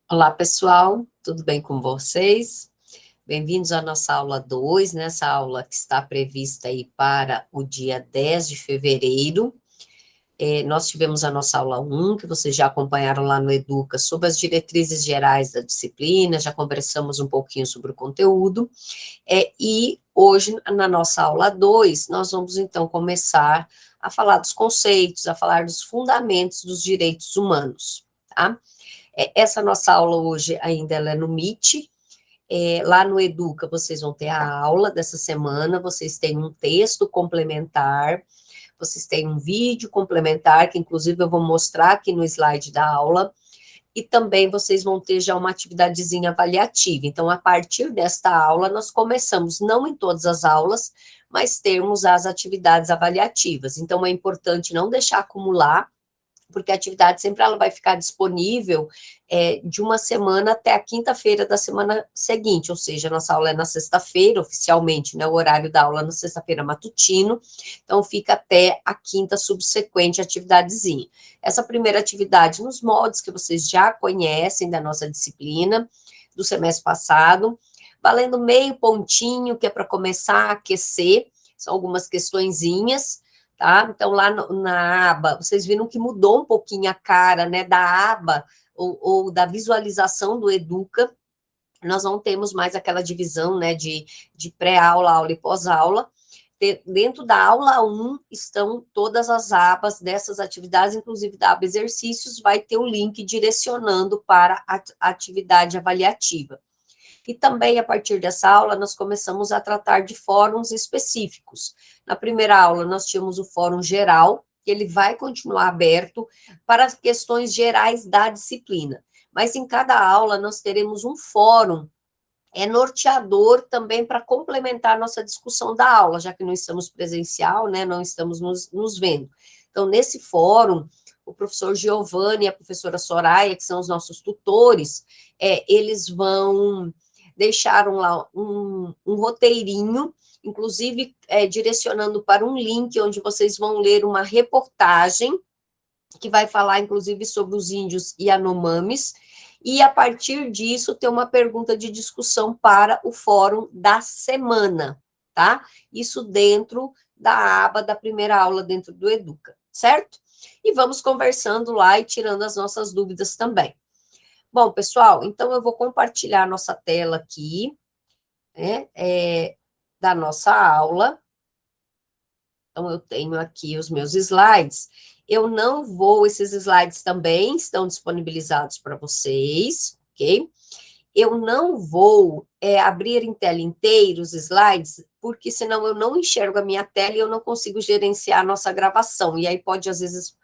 Olá, pessoal, tudo bem com vocês? Bem-vindos à nossa aula 2, nessa aula que está prevista aí para o dia 10 de fevereiro. Nós tivemos a nossa aula 1, que vocês já acompanharam lá no Educa, sobre as diretrizes gerais da disciplina, já conversamos um pouquinho sobre o conteúdo, e hoje, na nossa aula 2, nós vamos então começar a falar dos conceitos, a falar dos fundamentos dos direitos humanos, tá? Essa nossa aula hoje ainda ela é no Meet. Lá no Educa vocês vão ter a aula dessa semana, vocês têm um texto complementar, vocês têm um vídeo complementar, que inclusive eu vou mostrar aqui no slide da aula, e também vocês vão ter já uma atividadezinha avaliativa. Então, a partir desta aula, nós começamos, não em todas as aulas, mas termos as atividades avaliativas. Então, é importante não deixar acumular, porque a atividade sempre ela vai ficar disponível de uma semana até a quinta-feira da semana seguinte, ou seja, a nossa aula é na sexta-feira, oficialmente, né, o horário da aula é na sexta-feira matutino, então fica até a quinta subsequente atividadezinha. Essa primeira atividade nos moldes que vocês já conhecem da nossa disciplina, do semestre passado, valendo meio pontinho, que é para começar a aquecer, são algumas questõezinhas, tá? Então, lá na aba, vocês viram que mudou um pouquinho a cara, né, da aba ou da visualização do Educa. Nós não temos mais aquela divisão, né, de pré-aula, aula e pós-aula. Dentro da aula 1 estão todas as abas dessas atividades, inclusive da aba exercícios, vai ter o link direcionando para a atividade avaliativa. E também, a partir dessa aula, nós começamos a tratar de fóruns específicos. Na primeira aula, nós tínhamos o fórum geral, que ele vai continuar aberto para as questões gerais da disciplina. Mas em cada aula, nós teremos um fórum norteador também para complementar a nossa discussão da aula, já que não estamos presencial, né, não estamos nos vendo. Então, nesse fórum, o professor Giovanni e a professora Soraya, que são os nossos tutores, eles vão deixaram lá um roteirinho, inclusive direcionando para um link onde vocês vão ler uma reportagem que vai falar, inclusive, sobre os índios Yanomamis, e a partir disso ter uma pergunta de discussão para o fórum da semana, tá? Isso dentro da aba da primeira aula dentro do Educa, certo? E vamos conversando lá e tirando as nossas dúvidas também. Bom, pessoal, então eu vou compartilhar a nossa tela aqui, né, da nossa aula. Então, eu tenho aqui os meus slides. Eu não vou, esses slides também estão disponibilizados para vocês, ok? Eu não vou abrir em tela inteira os slides, porque senão eu não enxergo a minha tela e eu não consigo gerenciar a nossa gravação. E aí pode, às vezes,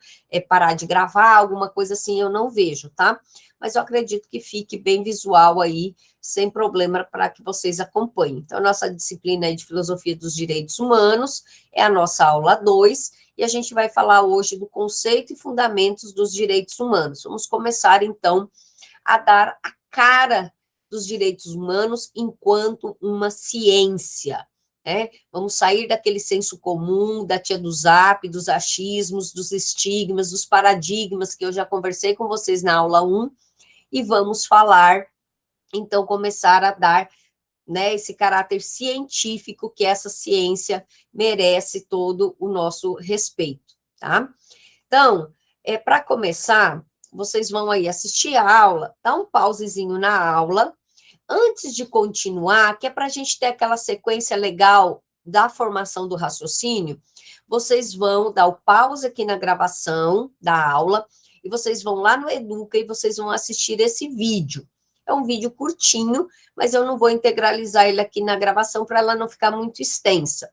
parar de gravar, alguma coisa assim, eu não vejo, tá? Mas eu acredito que fique bem visual aí, sem problema, para que vocês acompanhem. Então, a nossa disciplina é de Filosofia dos Direitos Humanos, é a nossa aula 2, e a gente vai falar hoje do conceito e fundamentos dos direitos humanos. Vamos começar, então, a dar a cara dos direitos humanos enquanto uma ciência. Vamos sair daquele senso comum, da tia do zap, dos achismos, dos estigmas, dos paradigmas que eu já conversei com vocês na aula 1, e vamos falar, então, começar a dar, né, esse caráter científico que essa ciência merece todo o nosso respeito, tá? Então, para começar, vocês vão aí assistir a aula, dá um pausezinho na aula, antes de continuar, que é para a gente ter aquela sequência legal da formação do raciocínio, vocês vão dar o pause aqui na gravação da aula, e vocês vão lá no Educa e vocês vão assistir esse vídeo. É um vídeo curtinho, mas eu não vou integralizar ele aqui na gravação para ela não ficar muito extensa.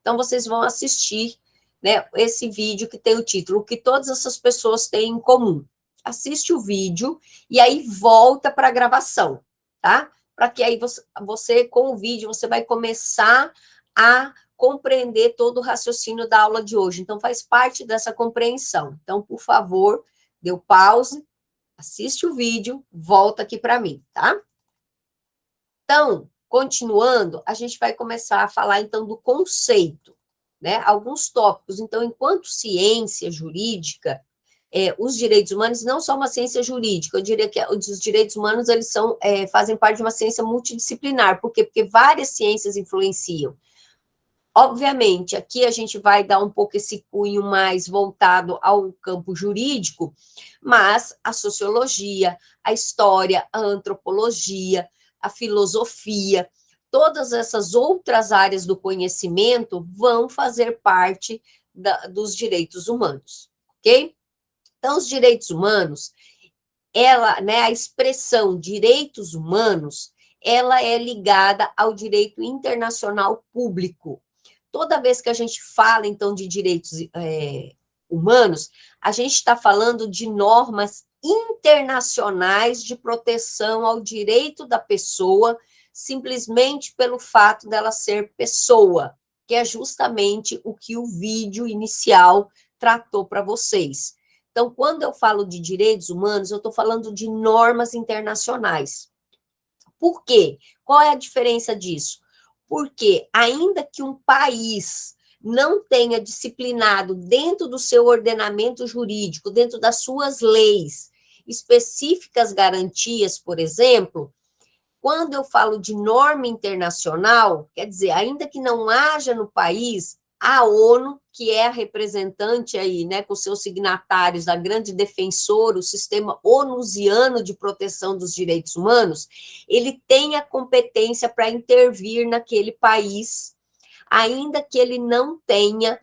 Então, vocês vão assistir, né, esse vídeo que tem o título O que todas essas pessoas têm em comum. Assiste o vídeo e aí volta para a gravação, tá? Para que aí você, com o vídeo, você vai começar a compreender todo o raciocínio da aula de hoje. Então, faz parte dessa compreensão. Então, por favor, dê o pause, assiste o vídeo, volta aqui para mim, tá? Então, continuando, a gente vai começar a falar, então, do conceito, né? Alguns tópicos. Então, enquanto ciência jurídica, os direitos humanos não são uma ciência jurídica, eu diria que os direitos humanos, eles fazem parte de uma ciência multidisciplinar. Por quê? Porque várias ciências influenciam. Obviamente, aqui a gente vai dar um pouco esse cunho mais voltado ao campo jurídico, mas a sociologia, a história, a antropologia, a filosofia, todas essas outras áreas do conhecimento vão fazer parte dos direitos humanos, ok? Então, os direitos humanos, a expressão direitos humanos, ela é ligada ao direito internacional público. Toda vez que a gente fala, então, de direitos humanos, a gente está falando de normas internacionais de proteção ao direito da pessoa, simplesmente pelo fato dela ser pessoa, que é justamente o que o vídeo inicial tratou para vocês. Então, quando eu falo de direitos humanos, eu estou falando de normas internacionais. Por quê? Qual é a diferença disso? Porque, ainda que um país não tenha disciplinado dentro do seu ordenamento jurídico, dentro das suas leis, específicas garantias, por exemplo, quando eu falo de norma internacional, quer dizer, ainda que não haja no país, a ONU, que é a representante aí, né, com seus signatários, a grande defensora, o sistema onusiano de proteção dos direitos humanos, ele tem a competência para intervir naquele país, ainda que ele não tenha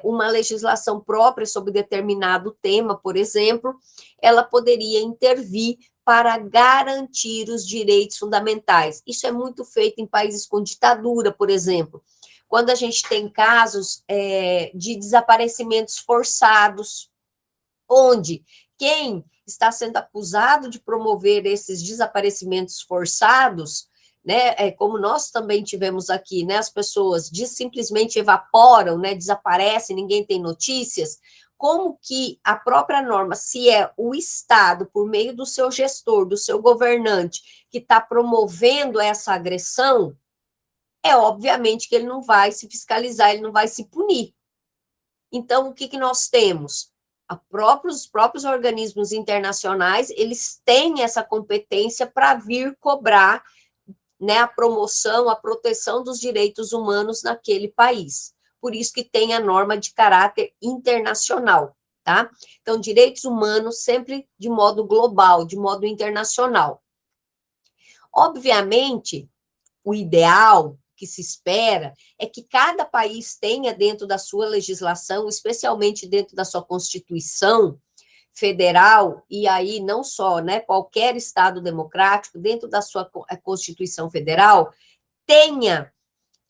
uma legislação própria sobre determinado tema, por exemplo, ela poderia intervir para garantir os direitos fundamentais. Isso é muito feito em países com ditadura, por exemplo. Quando a gente tem casos de desaparecimentos forçados, onde quem está sendo acusado de promover esses desaparecimentos forçados, né, como nós também tivemos aqui, né, as pessoas simplesmente evaporam, né, desaparecem, ninguém tem notícias, como que a própria norma, se é o Estado, por meio do seu gestor, do seu governante, que está promovendo essa agressão, é obviamente que ele não vai se fiscalizar, ele não vai se punir. Então, o que nós temos? Os próprios organismos internacionais, eles têm essa competência para vir cobrar, né, a promoção, a proteção dos direitos humanos naquele país. Por isso que tem a norma de caráter internacional, tá? Então, direitos humanos sempre de modo global, de modo internacional. Obviamente, o ideal que se espera é que cada país tenha dentro da sua legislação, especialmente dentro da sua Constituição Federal, e aí não só, né, qualquer Estado democrático, dentro da sua Constituição Federal, tenha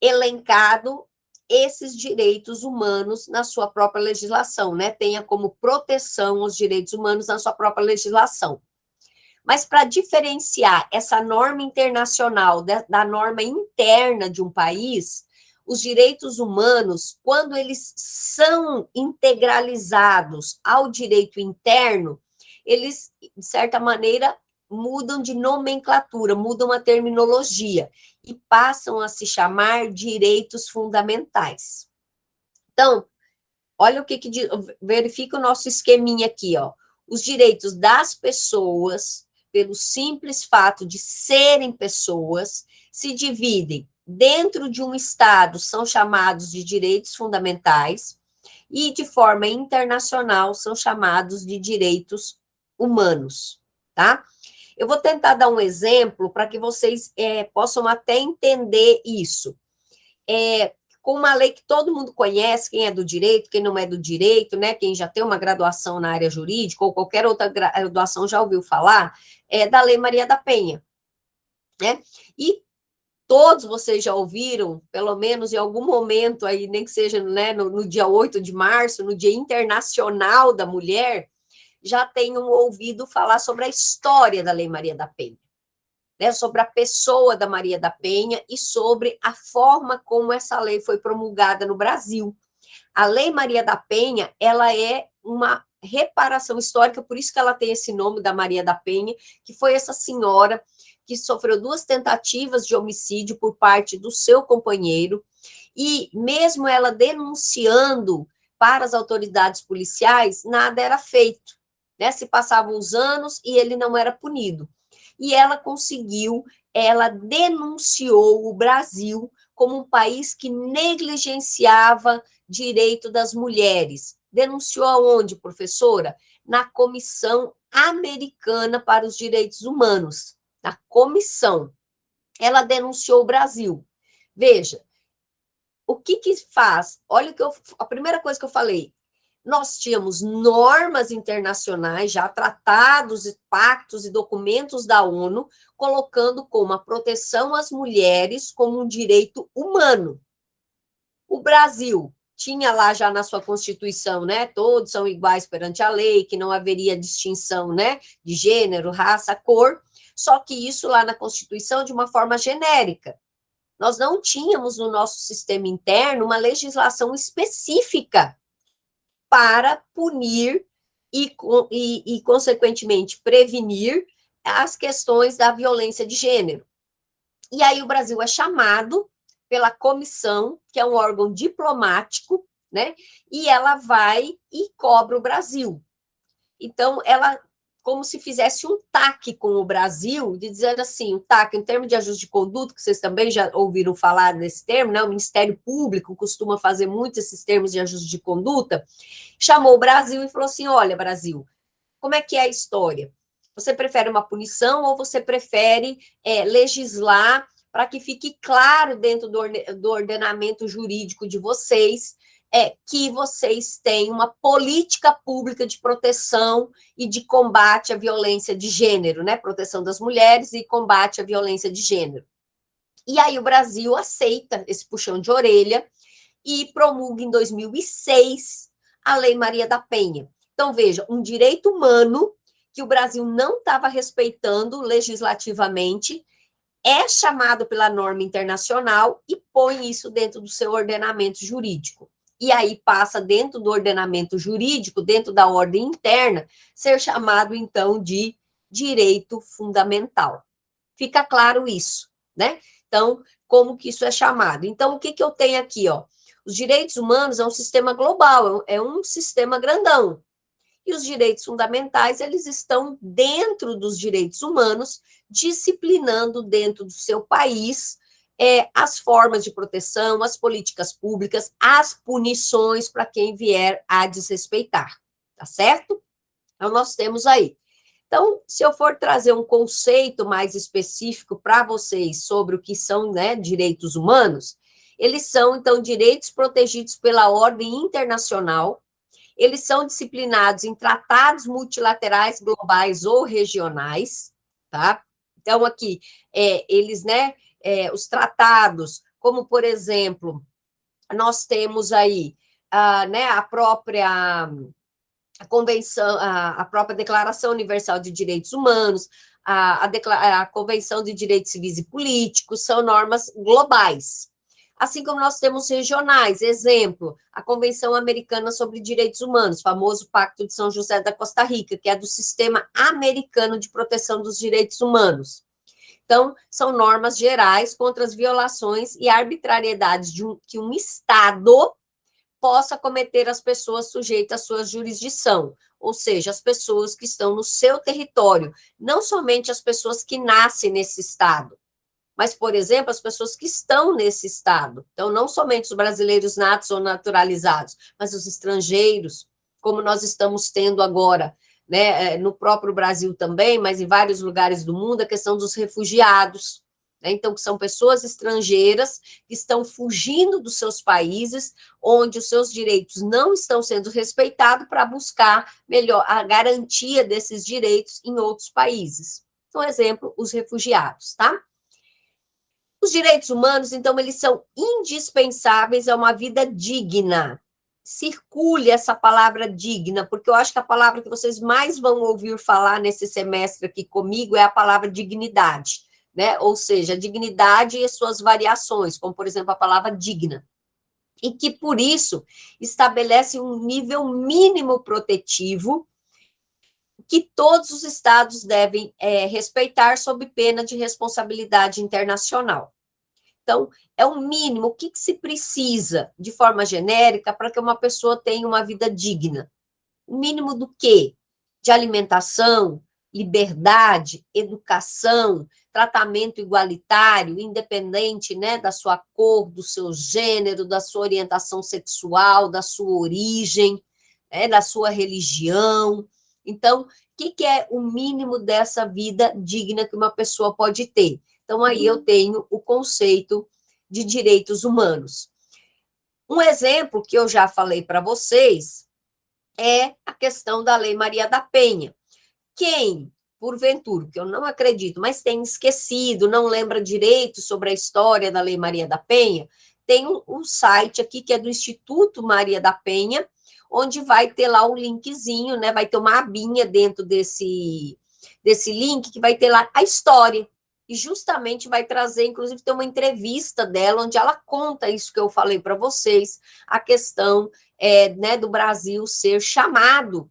elencado esses direitos humanos na sua própria legislação, né, tenha como proteção os direitos humanos na sua própria legislação. Mas para diferenciar essa norma internacional da norma interna de um país, os direitos humanos, quando eles são integralizados ao direito interno, eles, de certa maneira, mudam de nomenclatura, mudam a terminologia e passam a se chamar direitos fundamentais. Então, olha o que verifica o nosso esqueminha aqui, ó. Os direitos das pessoas, pelo simples fato de serem pessoas, se dividem dentro de um Estado, são chamados de direitos fundamentais, e de forma internacional são chamados de direitos humanos, tá? Eu vou tentar dar um exemplo para que vocês possam até entender isso. Com uma lei que todo mundo conhece, quem é do direito, quem não é do direito, né? Quem já tem uma graduação na área jurídica ou qualquer outra graduação já ouviu falar, da Lei Maria da Penha, né? E todos vocês já ouviram, pelo menos em algum momento aí, nem que seja, né, no dia 8 de março, no Dia Internacional da Mulher, já tenham ouvido falar sobre a história da Lei Maria da Penha, né, sobre a pessoa da Maria da Penha e sobre a forma como essa lei foi promulgada no Brasil. A Lei Maria da Penha, ela é uma reparação histórica, por isso que ela tem esse nome da Maria da Penha, que foi essa senhora que sofreu 2 tentativas de homicídio por parte do seu companheiro, e mesmo ela denunciando para as autoridades policiais, nada era feito. né? Se passavam os anos e ele não era punido. E ela conseguiu, ela denunciou o Brasil como um país que negligenciava direito das mulheres. Denunciou aonde, professora? Na Comissão Americana para os Direitos Humanos, na comissão. Ela denunciou o Brasil. Veja, o que que faz? Olha a primeira coisa que eu falei, nós tínhamos normas internacionais, já tratados, pactos e documentos da ONU, colocando como a proteção às mulheres como um direito humano. O Brasil tinha lá já na sua Constituição, né, todos são iguais perante a lei, que não haveria distinção, né, de gênero, raça, cor, só que isso lá na Constituição de uma forma genérica. Nós não tínhamos no nosso sistema interno uma legislação específica para punir e, consequentemente, prevenir as questões da violência de gênero. E aí o Brasil é chamado pela comissão, que é um órgão diplomático, né? E ela vai e cobra o Brasil. Então, ela, como se fizesse um TAC com o Brasil, de dizer assim, o TAC, em termos de ajuste de conduta, que vocês também já ouviram falar desse termo, né? O Ministério Público costuma fazer muito esses termos de ajuste de conduta, chamou o Brasil e falou assim, olha, Brasil, como é que é a história? Você prefere uma punição ou você prefere legislar para que fique claro dentro do ordenamento jurídico de vocês que vocês têm uma política pública de proteção e de combate à violência de gênero, né? Proteção das mulheres e combate à violência de gênero. E aí o Brasil aceita esse puxão de orelha e promulga em 2006 a Lei Maria da Penha. Então, veja, um direito humano que o Brasil não estava respeitando legislativamente é chamado pela norma internacional e põe isso dentro do seu ordenamento jurídico. E aí passa dentro do ordenamento jurídico, dentro da ordem interna, ser chamado, então, de direito fundamental. Fica claro isso, né? Então, como que isso é chamado? Então, o que eu tenho aqui, ó? Os direitos humanos é um sistema global, é um sistema grandão. E os direitos fundamentais, eles estão dentro dos direitos humanos, disciplinando dentro do seu país as formas de proteção, as políticas públicas, as punições para quem vier a desrespeitar, tá certo? Então, nós temos aí. Então, se eu for trazer um conceito mais específico para vocês sobre o que são, né, direitos humanos, eles são, então, direitos protegidos pela ordem internacional, eles são disciplinados em tratados multilaterais, globais ou regionais, tá? Então, aqui, eles, né, os tratados, como, por exemplo, nós temos aí, né, a própria Convenção, a própria Declaração Universal de Direitos Humanos, a Convenção de Direitos Civis e Políticos, são normas globais. Assim como nós temos regionais, exemplo, a Convenção Americana sobre Direitos Humanos, famoso Pacto de São José da Costa Rica, que é do Sistema Americano de Proteção dos Direitos Humanos. Então, são normas gerais contra as violações e arbitrariedades que um Estado possa cometer as pessoas sujeitas à sua jurisdição, ou seja, as pessoas que estão no seu território, não somente as pessoas que nascem nesse Estado, mas, por exemplo, as pessoas que estão nesse Estado. Então, não somente os brasileiros natos ou naturalizados, mas os estrangeiros, como nós estamos tendo agora, né, no próprio Brasil também, mas em vários lugares do mundo, a questão dos refugiados, né? Então, que são pessoas estrangeiras que estão fugindo dos seus países, onde os seus direitos não estão sendo respeitados, para buscar melhor a garantia desses direitos em outros países. Então, exemplo, os refugiados, tá? Os direitos humanos, então, eles são indispensáveis a uma vida digna. Circule essa palavra digna, porque eu acho que a palavra que vocês mais vão ouvir falar nesse semestre aqui comigo é a palavra dignidade, né? Ou seja, dignidade e suas variações, como, por exemplo, a palavra digna. E que, por isso, estabelece um nível mínimo protetivo que todos os estados devem respeitar sob pena de responsabilidade internacional. Então, é o mínimo, o que se precisa, de forma genérica, para que uma pessoa tenha uma vida digna? O mínimo do quê? de alimentação, liberdade, educação, tratamento igualitário, independente, né, da sua cor, do seu gênero, da sua orientação sexual, da sua origem, da sua religião. Então, o que é o mínimo dessa vida digna que uma pessoa pode ter? Então, aí eu tenho o conceito de direitos humanos. Um exemplo que eu já falei para vocês é a questão da Lei Maria da Penha. Quem, porventura, que eu não acredito, mas tem esquecido, não lembra direito sobre a história da Lei Maria da Penha, tem um site aqui que é do Instituto Maria da Penha, onde vai ter lá um linkzinho, né? Vai ter uma abinha dentro desse link que vai ter lá a história. E justamente vai trazer, inclusive, tem uma entrevista dela, onde ela conta isso que eu falei para vocês, a questão né, do Brasil ser chamado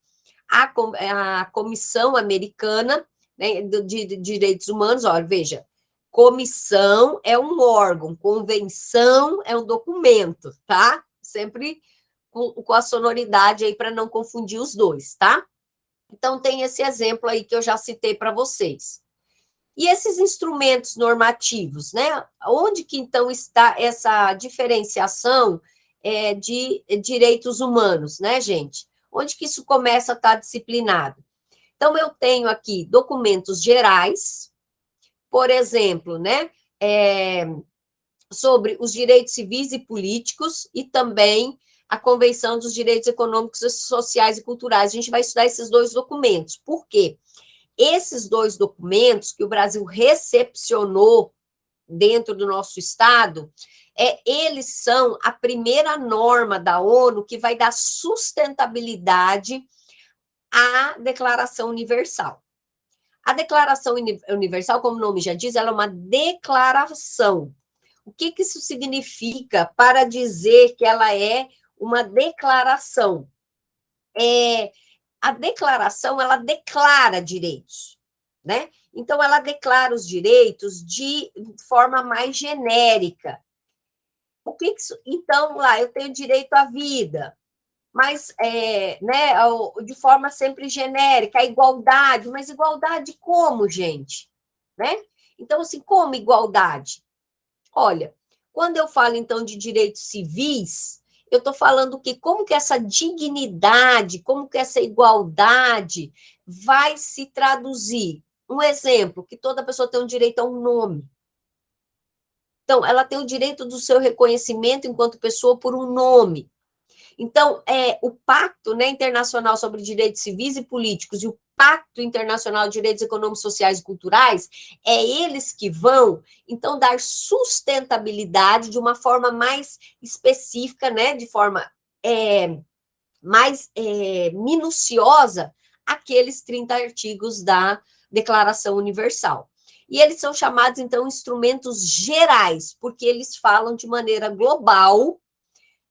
a Comissão Americana, né, de Direitos Humanos. Olha, veja, comissão é um órgão, convenção é um documento, tá? Sempre com a sonoridade aí para não confundir os dois, tá? Então, tem esse exemplo aí que eu já citei para vocês. E esses instrumentos normativos, né? Onde que então está essa diferenciação de direitos humanos, né, gente? Onde que isso começa a estar disciplinado? Então, eu tenho aqui documentos gerais, por exemplo, né, sobre os direitos civis e políticos e também a Convenção dos Direitos Econômicos, Sociais e Culturais. A gente vai estudar esses dois documentos. Por quê? Esses dois documentos que o Brasil recepcionou dentro do nosso Estado, eles são a primeira norma da ONU que vai dar sustentabilidade à Declaração Universal. A Declaração Universal, como o nome já diz, ela é uma declaração. O que isso significa para dizer que ela é uma declaração? A declaração, ela declara direitos, né? Então, ela declara os direitos de forma mais genérica. Então, lá, eu tenho direito à vida, mas né, de forma sempre genérica, a igualdade, mas igualdade como, gente? Né? Então, assim, como igualdade? Olha, quando eu falo, então, de direitos civis, eu estou falando que como que essa dignidade, como que essa igualdade vai se traduzir. Um exemplo, que toda pessoa tem o direito a um nome. Então, ela tem o direito do seu reconhecimento enquanto pessoa por um nome. Então, o Pacto, né, Internacional sobre Direitos Civis e Políticos e o Pacto Internacional de Direitos Econômicos, Sociais e Culturais, eles que vão, então, dar sustentabilidade de uma forma mais específica, né, de forma mais minuciosa, aqueles 30 artigos da Declaração Universal. E eles são chamados, então, instrumentos gerais, porque eles falam de maneira global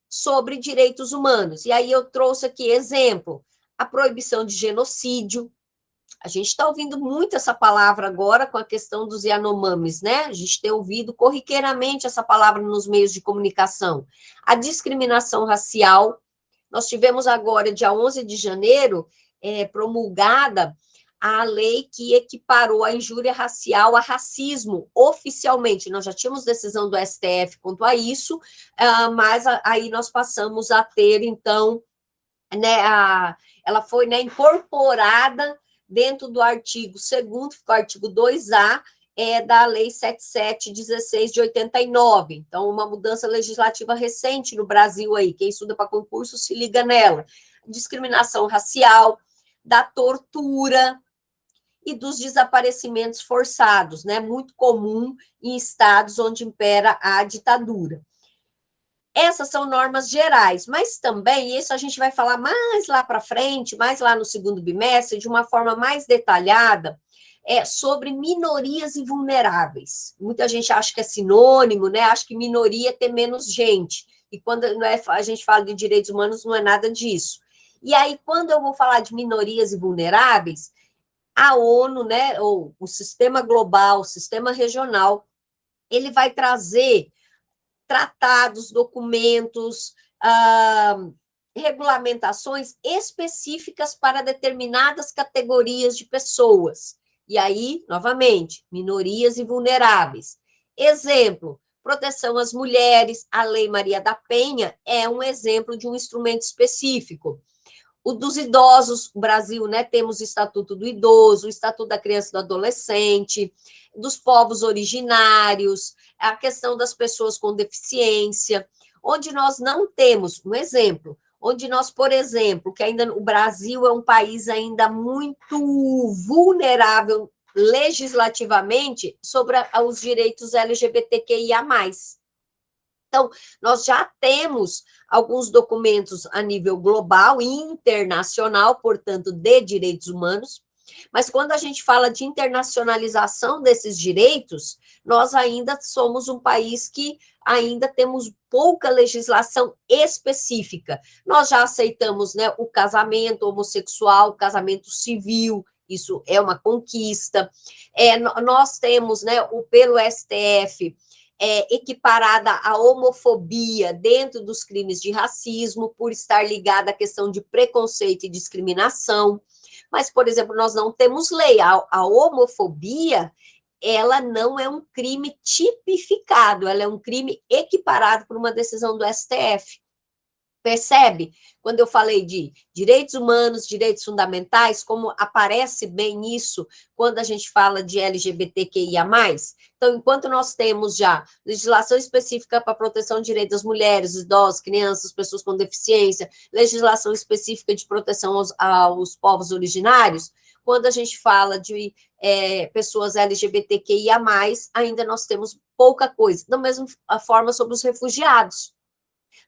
sobre direitos humanos. E aí eu trouxe aqui exemplo, a proibição de genocídio. A gente está ouvindo muito essa palavra agora com a questão dos Yanomamis, né? A gente tem ouvido corriqueiramente essa palavra nos meios de comunicação. A discriminação racial. Nós tivemos agora, dia 11 de janeiro, promulgada a lei que equiparou a injúria racial a racismo, oficialmente. Nós já tínhamos decisão do STF quanto a isso, mas aí nós passamos a ter, então, né, ela foi, né, incorporada dentro do artigo 2º, ficou o artigo 2A, da Lei 7716 de 89. Então, uma mudança legislativa recente no Brasil aí. Quem estuda para concurso se liga nela. Discriminação racial, da tortura e dos desaparecimentos forçados, né? Muito comum em estados onde impera a ditadura. Essas são normas gerais, mas também, isso a gente vai falar mais lá para frente, mais lá no segundo bimestre, de uma forma mais detalhada, sobre minorias e vulneráveis. Muita gente acha que é sinônimo, né? Acha que minoria é ter menos gente. E quando a gente fala de direitos humanos, não é nada disso. E aí, quando eu vou falar de minorias e vulneráveis, a ONU, né, ou o sistema global, o sistema regional, ele vai trazer tratados, documentos, regulamentações específicas para determinadas categorias de pessoas. E aí, novamente, minorias e vulneráveis. Exemplo, proteção às mulheres, a Lei Maria da Penha é um exemplo de um instrumento específico. O dos idosos, o Brasil, né, temos o Estatuto do Idoso, o Estatuto da Criança e do Adolescente, dos povos originários, a questão das pessoas com deficiência, onde nós não temos, um exemplo, onde nós, por exemplo, que ainda o Brasil é um país ainda muito vulnerável legislativamente sobre os direitos LGBTQIA+. Então, nós já temos alguns documentos a nível global e internacional, portanto, de direitos humanos, mas quando a gente fala de internacionalização desses direitos, nós ainda somos um país que ainda temos pouca legislação específica. Nós já aceitamos, né, o casamento homossexual, o casamento civil, isso é uma conquista. Nós temos, né, pelo STF, equiparada à homofobia dentro dos crimes de racismo, por estar ligada à questão de preconceito e discriminação. Mas, por exemplo, nós não temos lei. A homofobia, ela não é um crime tipificado, ela é um crime equiparado por uma decisão do STF. Percebe? Quando eu falei de direitos humanos, direitos fundamentais, como aparece bem isso quando a gente fala de LGBTQIA+. Então, enquanto nós temos já legislação específica para a proteção de direitos das mulheres, idosos, crianças, pessoas com deficiência, legislação específica de proteção aos povos originários, quando a gente fala de pessoas LGBTQIA+, ainda nós temos pouca coisa. Da mesma forma sobre os refugiados.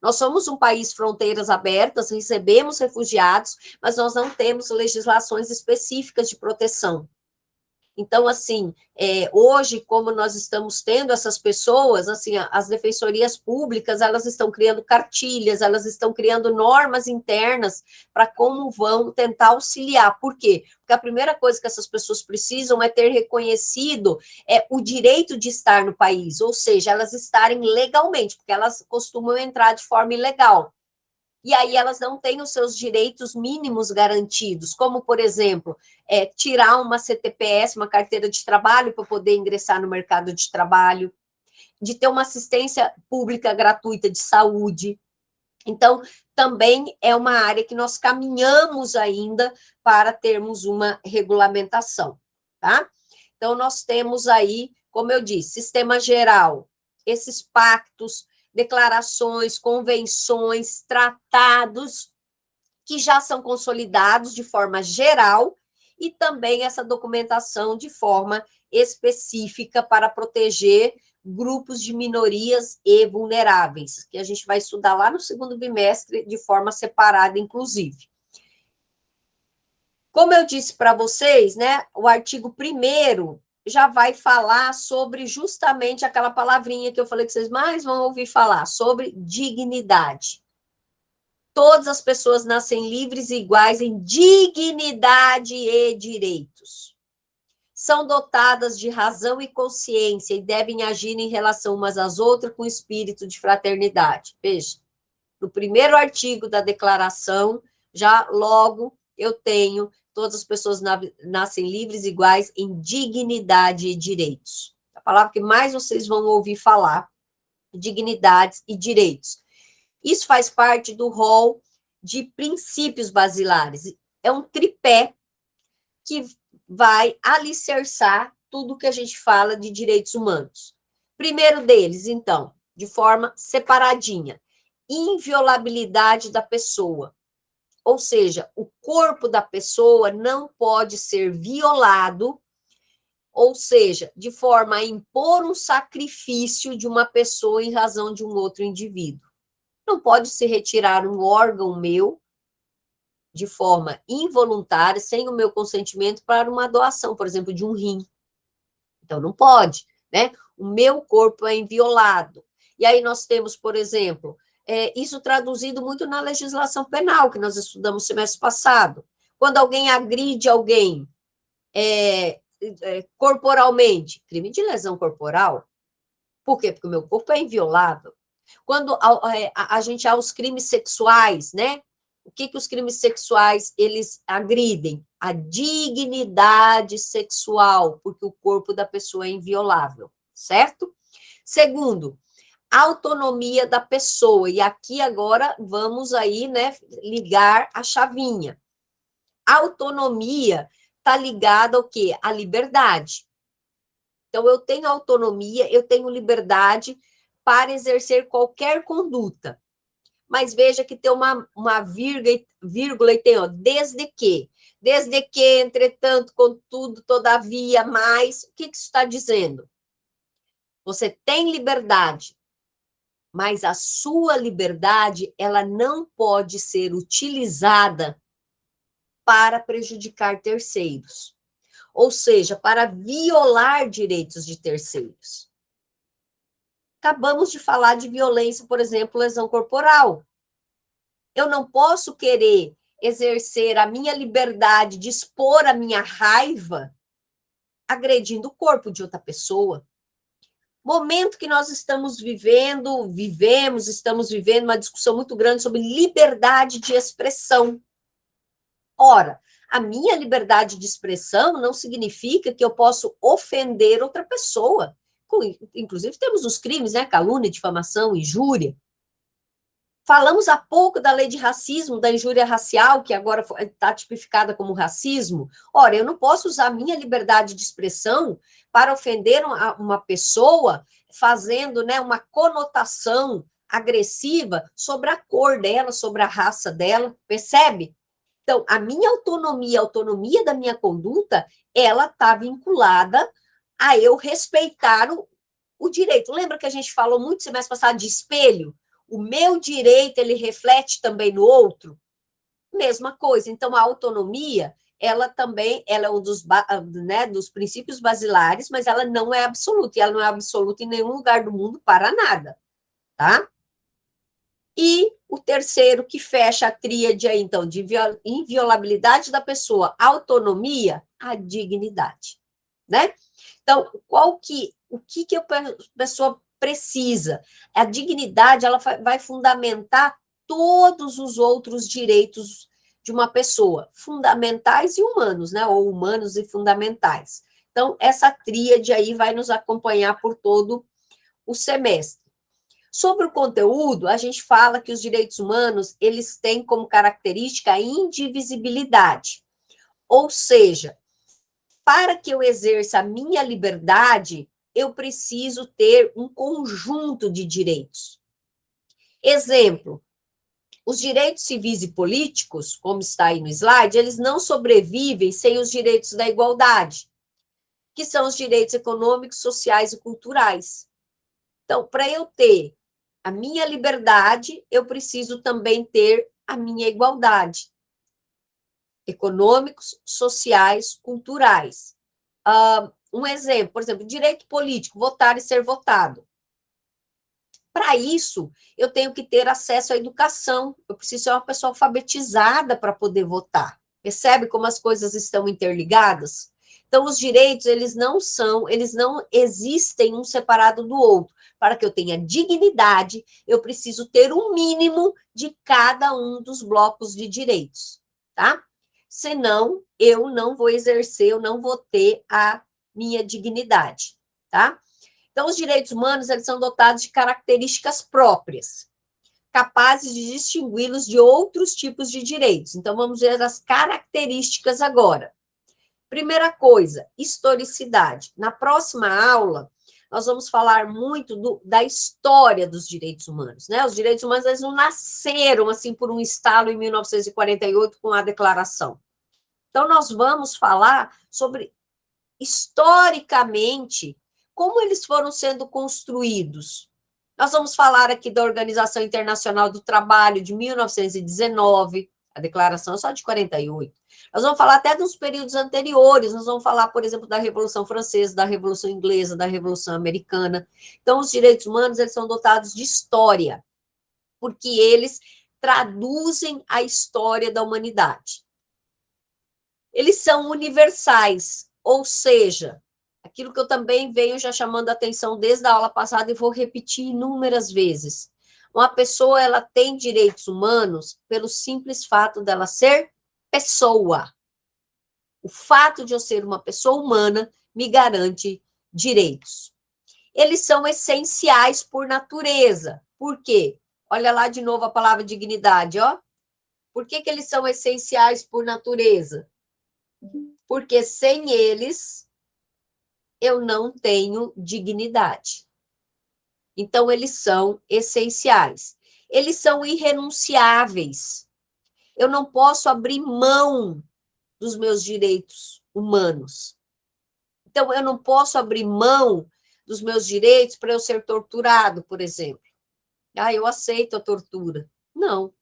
Nós somos um país fronteiras abertas, recebemos refugiados, mas nós não temos legislações específicas de proteção. Então, assim, hoje, como nós estamos tendo essas pessoas, assim, as defensorias públicas, elas estão criando cartilhas, elas estão criando normas internas para como vão tentar auxiliar. Por quê? Porque a primeira coisa que essas pessoas precisam é ter reconhecido o direito de estar no país, ou seja, elas estarem legalmente, porque elas costumam entrar de forma ilegal. E aí elas não têm os seus direitos mínimos garantidos, como, por exemplo, tirar uma CTPS, uma carteira de trabalho, para poder ingressar no mercado de trabalho, de ter uma assistência pública gratuita de saúde. Então, também é uma área que nós caminhamos ainda para termos uma regulamentação, tá? Então, nós temos aí, como eu disse, sistema geral, esses pactos, declarações, convenções, tratados que já são consolidados de forma geral e também essa documentação de forma específica para proteger grupos de minorias e vulneráveis, que a gente vai estudar lá no segundo bimestre de forma separada, inclusive. Como eu disse para vocês, né, o artigo 1º já vai falar sobre justamente aquela palavrinha que eu falei que vocês mais vão ouvir falar, sobre dignidade. Todas as pessoas nascem livres e iguais em dignidade e direitos. São dotadas de razão e consciência e devem agir em relação umas às outras com espírito de fraternidade. Veja, no 1º artigo da declaração, já logo eu tenho todas as pessoas nascem livres e iguais em dignidade e direitos. A palavra que mais vocês vão ouvir falar, dignidades e direitos. Isso faz parte do rol de princípios basilares. É um tripé que vai alicerçar tudo que a gente fala de direitos humanos. Primeiro deles, então, de forma separadinha, inviolabilidade da pessoa. Ou seja, o corpo da pessoa não pode ser violado, ou seja, de forma a impor um sacrifício de uma pessoa em razão de um outro indivíduo. Não pode se retirar um órgão meu de forma involuntária, sem o meu consentimento, para uma doação, por exemplo, de um rim. Então, não pode, né? O meu corpo é inviolado. E aí nós temos, por exemplo, isso traduzido muito na legislação penal, que nós estudamos semestre passado. Quando alguém agride alguém corporalmente, crime de lesão corporal. Por quê? Porque o meu corpo é inviolável. Quando a gente há os crimes sexuais, né? O que os crimes sexuais, eles agridem? A dignidade sexual, porque o corpo da pessoa é inviolável, certo? Segundo, a autonomia da pessoa, e aqui agora vamos aí, né, ligar a chavinha. A autonomia está ligada ao quê? À liberdade. Então, eu tenho autonomia, eu tenho liberdade para exercer qualquer conduta. Mas veja que tem uma vírgula e tem, ó, desde que. Desde que, entretanto, contudo, todavia, mais. O que isso está dizendo? Você tem liberdade, mas a sua liberdade, ela não pode ser utilizada para prejudicar terceiros. Ou seja, para violar direitos de terceiros. Acabamos de falar de violência, por exemplo, lesão corporal. Eu não posso querer exercer a minha liberdade de expor a minha raiva agredindo o corpo de outra pessoa. Momento que nós estamos estamos vivendo uma discussão muito grande sobre liberdade de expressão. Ora, a minha liberdade de expressão não significa que eu posso ofender outra pessoa. Inclusive, temos os crimes, né? Calúnia, difamação, injúria. Falamos há pouco da lei de racismo, da injúria racial, que agora está tipificada como racismo. Ora, eu não posso usar a minha liberdade de expressão para ofender uma pessoa, fazendo, né, uma conotação agressiva sobre a cor dela, sobre a raça dela, percebe? Então, a minha autonomia, a autonomia da minha conduta, ela está vinculada a eu respeitar o direito. Lembra que a gente falou muito semestre passado de espelho? O meu direito, ele reflete também no outro? Mesma coisa. Então, a autonomia, ela também, ela é um dos, né, dos princípios basilares, mas ela não é absoluta, e ela não é absoluta em nenhum lugar do mundo para nada, tá? E o terceiro, que fecha a tríade aí, então, de inviolabilidade da pessoa, autonomia, a dignidade, né? Então, o que a pessoa precisa? A dignidade, ela vai fundamentar todos os outros direitos de uma pessoa, fundamentais e humanos, né? Ou humanos e fundamentais. Então, essa tríade aí vai nos acompanhar por todo o semestre. Sobre o conteúdo, a gente fala que os direitos humanos, eles têm como característica a indivisibilidade. Ou seja, para que eu exerça a minha liberdade, eu preciso ter um conjunto de direitos. Exemplo, os direitos civis e políticos, como está aí no slide, eles não sobrevivem sem os direitos da igualdade, que são os direitos econômicos, sociais e culturais. Então, para eu ter a minha liberdade, eu preciso também ter a minha igualdade. Econômicos, sociais, culturais. Um exemplo, por exemplo, direito político, votar e ser votado. Para isso, eu tenho que ter acesso à educação, eu preciso ser uma pessoa alfabetizada para poder votar. Percebe como as coisas estão interligadas? Então, os direitos, eles não existem um separado do outro. Para que eu tenha dignidade, eu preciso ter um mínimo de cada um dos blocos de direitos, tá? Senão, eu não vou exercer, eu não vou ter a minha dignidade, tá? Então, os direitos humanos, eles são dotados de características próprias, capazes de distingui-los de outros tipos de direitos. Então, vamos ver as características agora. Primeira coisa, historicidade. Na próxima aula, nós vamos falar muito da história dos direitos humanos, né? Os direitos humanos, eles não nasceram, assim, por um estalo em 1948 com a declaração. Então, nós vamos falar sobre, historicamente, como eles foram sendo construídos. Nós vamos falar aqui da Organização Internacional do Trabalho, de 1919, a declaração é só de 48. Nós vamos falar até dos períodos anteriores, nós vamos falar, por exemplo, da Revolução Francesa, da Revolução Inglesa, da Revolução Americana. Então, os direitos humanos, eles são dotados de história, porque eles traduzem a história da humanidade. Eles são universais, ou seja, aquilo que eu também venho já chamando a atenção desde a aula passada e vou repetir inúmeras vezes. Uma pessoa, ela tem direitos humanos pelo simples fato dela ser pessoa. O fato de eu ser uma pessoa humana me garante direitos. Eles são essenciais por natureza. Por quê? Olha lá de novo a palavra dignidade, ó. Por que eles são essenciais por natureza? Porque sem eles eu não tenho dignidade. Então, eles são essenciais. Eles são irrenunciáveis. Eu não posso abrir mão dos meus direitos humanos. Então, eu não posso abrir mão dos meus direitos para eu ser torturado, por exemplo. Ah, eu aceito a tortura. Não.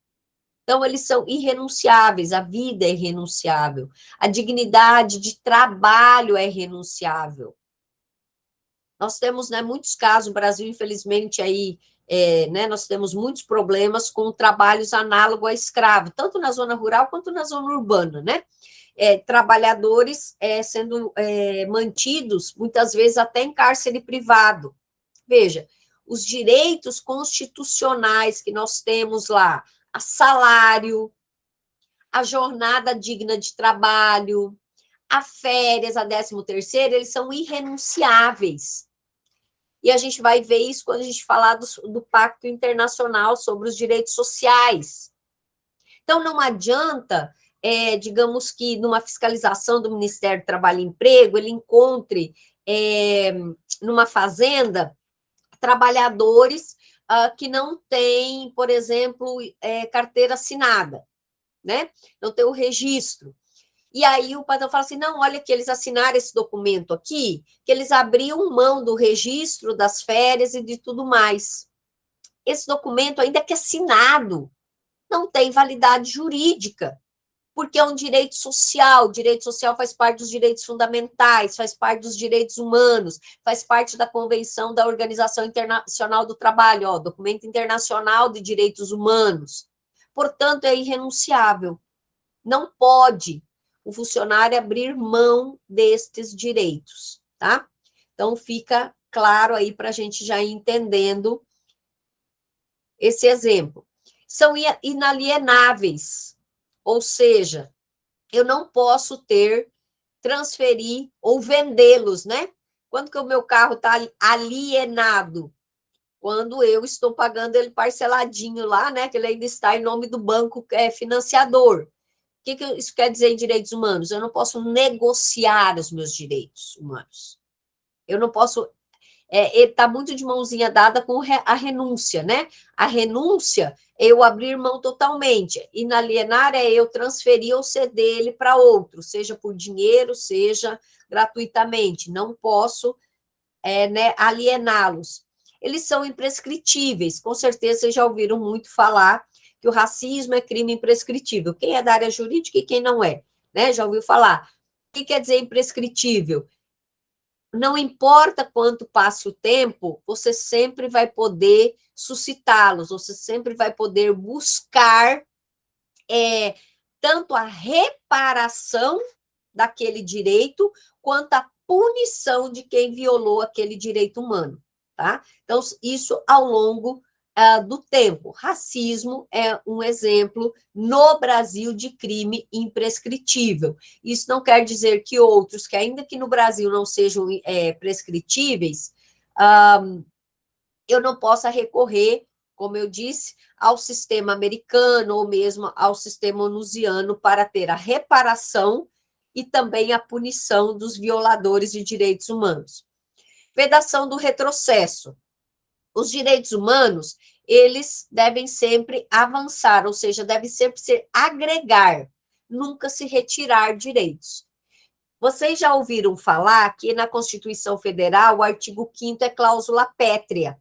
Então, eles são irrenunciáveis, a vida é irrenunciável, a dignidade de trabalho é irrenunciável. Nós temos, né, muitos casos, o Brasil, infelizmente, aí, né, nós temos muitos problemas com trabalhos análogos a escravo, tanto na zona rural quanto na zona urbana, né? Trabalhadores sendo mantidos, muitas vezes até em cárcere privado. Veja, os direitos constitucionais que nós temos lá, a salário, a jornada digna de trabalho, a férias, a 13º, eles são irrenunciáveis. E a gente vai ver isso quando a gente falar do Pacto Internacional sobre os Direitos Sociais. Então, não adianta, digamos que numa fiscalização do Ministério do Trabalho e Emprego, ele encontre numa fazenda trabalhadores que não têm, por exemplo, carteira assinada, né? Não tem o registro. E aí o patrão fala assim, não, olha que eles assinaram esse documento aqui, que eles abriam mão do registro das férias e de tudo mais. Esse documento, ainda que assinado, não tem validade jurídica, porque é um direito social. O direito social faz parte dos direitos fundamentais, faz parte dos direitos humanos, faz parte da Convenção da Organização Internacional do Trabalho, ó, Documento Internacional de Direitos Humanos. Portanto, é irrenunciável. Não pode o funcionário abrir mão destes direitos, tá? Então, fica claro aí para a gente já ir entendendo esse exemplo. São inalienáveis, ou seja, eu não posso transferir ou vendê-los, né? Quando que o meu carro está alienado? Quando eu estou pagando ele parceladinho lá, né? Que ele ainda está em nome do banco financiador. O que isso quer dizer em direitos humanos? Eu não posso negociar os meus direitos humanos. Eu não posso. Ele está muito de mãozinha dada com a renúncia, né? A renúncia é eu abrir mão totalmente. Inalienar é eu transferir ou ceder ele para outro, seja por dinheiro, seja gratuitamente. Não posso né, aliená-los. Eles são imprescritíveis. Com certeza vocês já ouviram muito falar que o racismo é crime imprescritível. Quem é da área jurídica e quem não é, né? Já ouviu falar. O que quer dizer imprescritível? Não importa quanto passe o tempo, você sempre vai poder suscitá-los, você sempre vai poder buscar tanto a reparação daquele direito, quanto a punição de quem violou aquele direito humano, tá? Então, isso ao longo do tempo. Racismo é um exemplo no Brasil de crime imprescritível. Isso não quer dizer que outros, que ainda que no Brasil não sejam prescritíveis, eu não possa recorrer, como eu disse, ao sistema americano ou mesmo ao sistema onusiano para ter a reparação e também a punição dos violadores de direitos humanos. Vedação do retrocesso. Os direitos humanos, eles devem sempre avançar, ou seja, devem sempre ser agregar, nunca se retirar direitos. Vocês já ouviram falar que na Constituição Federal o artigo 5º é cláusula pétrea.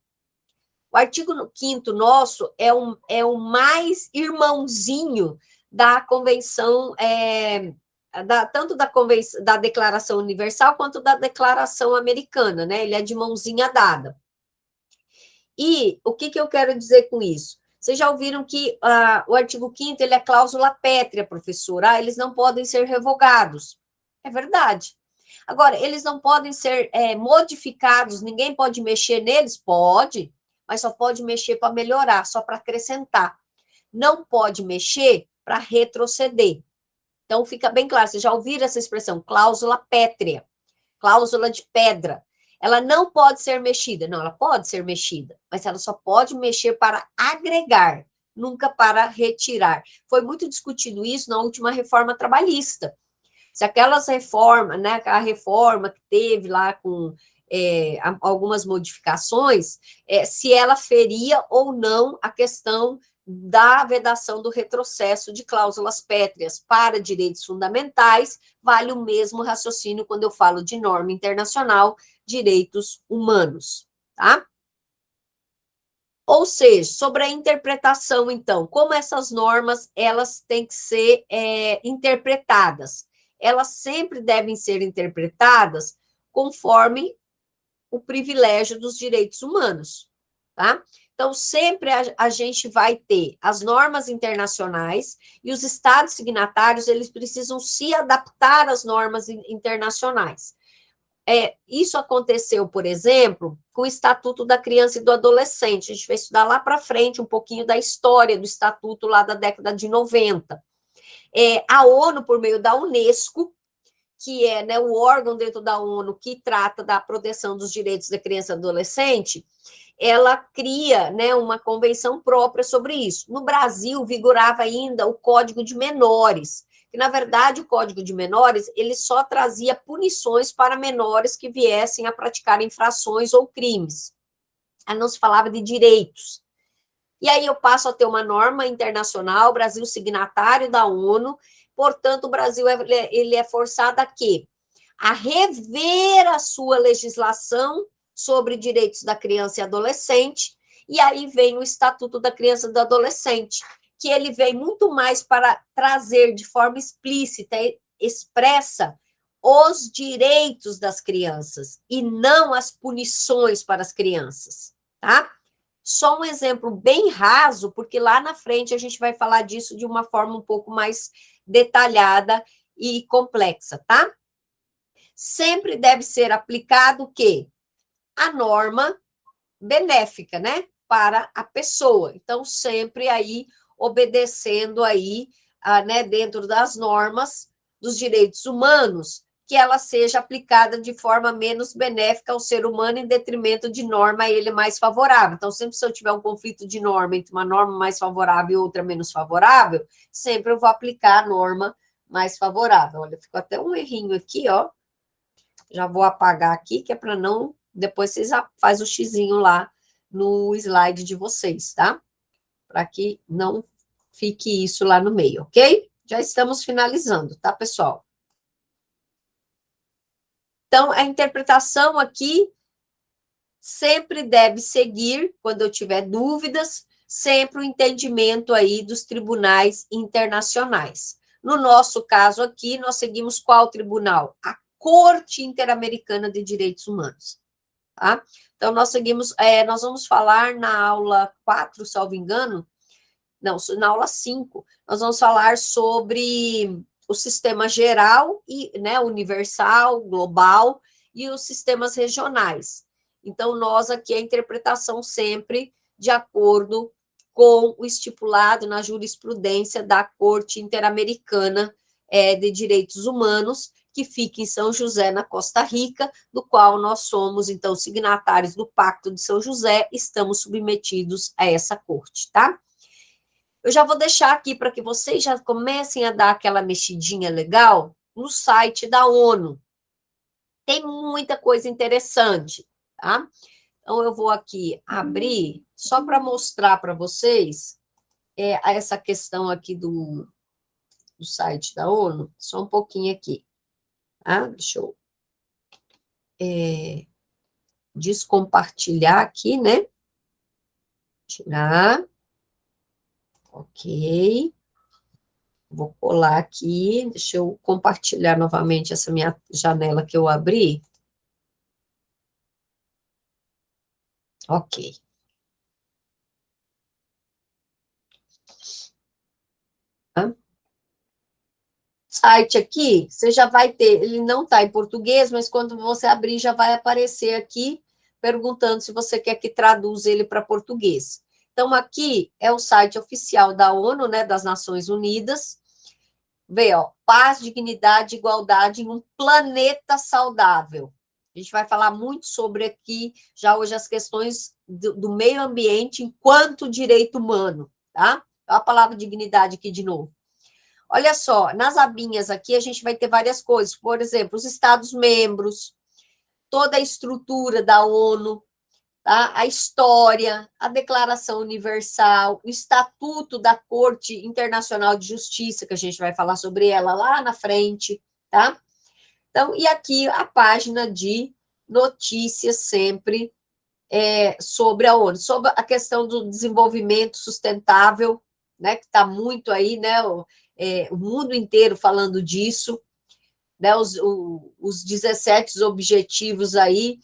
O artigo 5º nosso é o mais irmãozinho da Convenção, tanto da Declaração Universal quanto da Declaração Americana, né? Ele é de mãozinha dada. E o que eu quero dizer com isso? Vocês já ouviram que o artigo 5º ele é cláusula pétrea, professora, eles não podem ser revogados. É verdade. Agora, eles não podem ser modificados, ninguém pode mexer neles? Pode, mas só pode mexer para melhorar, só para acrescentar. Não pode mexer para retroceder. Então, fica bem claro, vocês já ouviram essa expressão, cláusula pétrea, cláusula de pedra. Ela não pode ser mexida. Não, ela pode ser mexida, mas ela só pode mexer para agregar, nunca para retirar. Foi muito discutido isso na última reforma trabalhista. Se aquelas reformas, né, a reforma que teve lá com algumas modificações, se ela feria ou não a questão da vedação do retrocesso de cláusulas pétreas para direitos fundamentais, vale o mesmo raciocínio quando eu falo de norma internacional, direitos humanos, tá? Ou seja, sobre a interpretação, então, como essas normas, elas têm que ser interpretadas? Elas sempre devem ser interpretadas conforme o privilégio dos direitos humanos, tá? Então, sempre a gente vai ter as normas internacionais e os estados signatários, eles precisam se adaptar às normas internacionais. Isso aconteceu, por exemplo, com o Estatuto da Criança e do Adolescente. A gente vai estudar lá para frente um pouquinho da história do Estatuto lá da década de 90. A ONU, por meio da Unesco, que é, né, o órgão dentro da ONU que trata da proteção dos direitos da criança e do adolescente, ela cria, né, uma convenção própria sobre isso. No Brasil, vigorava ainda o Código de Menores, que, na verdade, o Código de Menores, ele só trazia punições para menores que viessem a praticar infrações ou crimes. Aí não se falava de direitos. E aí eu passo a ter uma norma internacional, Brasil signatário da ONU, portanto, o Brasil ele é forçado a quê? A rever a sua legislação sobre direitos da criança e adolescente, e aí vem o Estatuto da Criança e do Adolescente, que ele vem muito mais para trazer de forma explícita, expressa, os direitos das crianças, e não as punições para as crianças, tá? Só um exemplo bem raso, porque lá na frente a gente vai falar disso de uma forma um pouco mais detalhada e complexa, tá? Sempre deve ser aplicado o quê? A norma benéfica, né? Para a pessoa. Então, sempre aí obedecendo aí, né, dentro das normas dos direitos humanos, que ela seja aplicada de forma menos benéfica ao ser humano em detrimento de norma a ele mais favorável. Então, sempre se eu tiver um conflito de norma entre uma norma mais favorável e outra menos favorável, sempre eu vou aplicar a norma mais favorável. Olha, ficou até um errinho aqui, ó. Já vou apagar aqui, que é para não... Depois vocês fazem o xizinho lá no slide de vocês, tá? Para que não fique isso lá no meio, ok? Já estamos finalizando, tá, pessoal? Então, a interpretação aqui sempre deve seguir, quando eu tiver dúvidas, sempre o entendimento aí dos tribunais internacionais. No nosso caso aqui, nós seguimos qual tribunal? A Corte Interamericana de Direitos Humanos, tá? Então, nós seguimos, nós vamos falar na aula 4, salvo engano, não, na aula 5, nós vamos falar sobre o sistema geral, e, né, universal, global, e os sistemas regionais. Então, nós aqui, a interpretação sempre de acordo com o estipulado na jurisprudência da Corte Interamericana de Direitos Humanos, que fica em São José, na Costa Rica, do qual nós somos, então, signatários do Pacto de São José, estamos submetidos a essa corte, tá? Eu já vou deixar aqui para que vocês já comecem a dar aquela mexidinha legal no site da ONU. Tem muita coisa interessante, tá? Então, eu vou aqui abrir, só para mostrar para vocês essa questão aqui do site da ONU, só um pouquinho aqui, tá? Deixa eu descompartilhar aqui, né? Tirar. Ok. Vou colar aqui, deixa eu compartilhar novamente essa minha janela que eu abri. Ok. Tá? Site aqui, você já vai ter, ele não está em português, mas quando você abrir, já vai aparecer aqui, perguntando se você quer que traduza ele para português. Então, aqui é o site oficial da ONU, né, das Nações Unidas. Vê, ó, paz, dignidade, igualdade em um planeta saudável. A gente vai falar muito sobre aqui, já hoje, as questões do meio ambiente enquanto direito humano, tá? Olha a palavra dignidade aqui de novo. Olha só, nas abinhas aqui a gente vai ter várias coisas, por exemplo, os Estados-membros, toda a estrutura da ONU, tá? A história, a Declaração Universal, o Estatuto da Corte Internacional de Justiça, que a gente vai falar sobre ela lá na frente, tá? Então, e aqui a página de notícias sempre sobre a ONU, sobre a questão do desenvolvimento sustentável, né, que está muito aí, né, o mundo inteiro falando disso, né, os 17 objetivos aí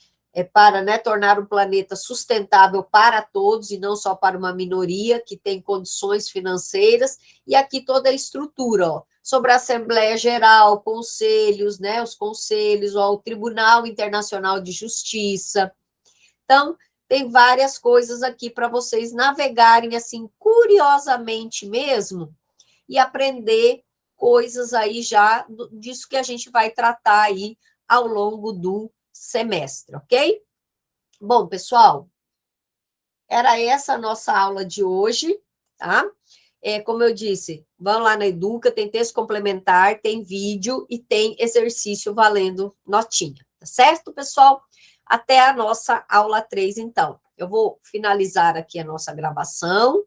para, né, tornar o planeta sustentável para todos e não só para uma minoria que tem condições financeiras, e aqui toda a estrutura, ó, sobre a Assembleia Geral, conselhos, né, os conselhos, ó, o Tribunal Internacional de Justiça. Então, tem várias coisas aqui para vocês navegarem, assim, curiosamente mesmo, e aprender coisas aí já disso que a gente vai tratar aí ao longo do semestre, ok? Bom, pessoal, era essa a nossa aula de hoje, tá? Como eu disse, vão lá na Educa, tem texto complementar, tem vídeo e tem exercício valendo notinha, tá certo, pessoal? Até a nossa aula 3, então. Eu vou finalizar aqui a nossa gravação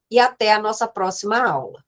e até a nossa próxima aula.